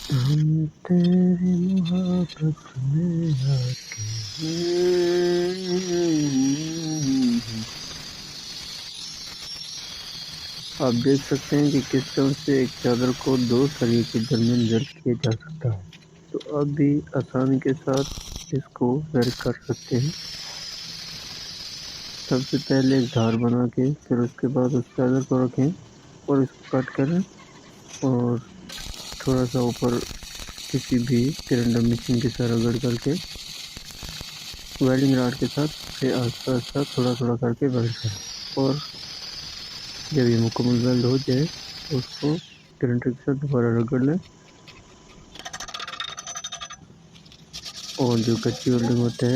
हम तेरी मोहब्बत में आके आप देख सकते हैं कि किस तरह से एक चादर को दो सरियों के दरमियान वेल्ड किया जा सकता है। तो आप भी आसानी के साथ इसको वेल्ड कर सकते हैं। सबसे पहले एक धार बना के फिर उसके बाद उस चादर को रखें और इसको कट करें और थोड़ा सा ऊपर किसी भी ग्राइंडर मशीन के साथ रगड़ करके वेल्डिंग रॉड के साथ से आस्ता आस्ता थोड़ा थोड़ा करके वेल्ड करें और जब ये मुकम्मल वेल्ड हो जाए तो उसको ग्राइंडर के साथ दोबारा रगड़ लें और जो कच्ची वेल्डिंग होता है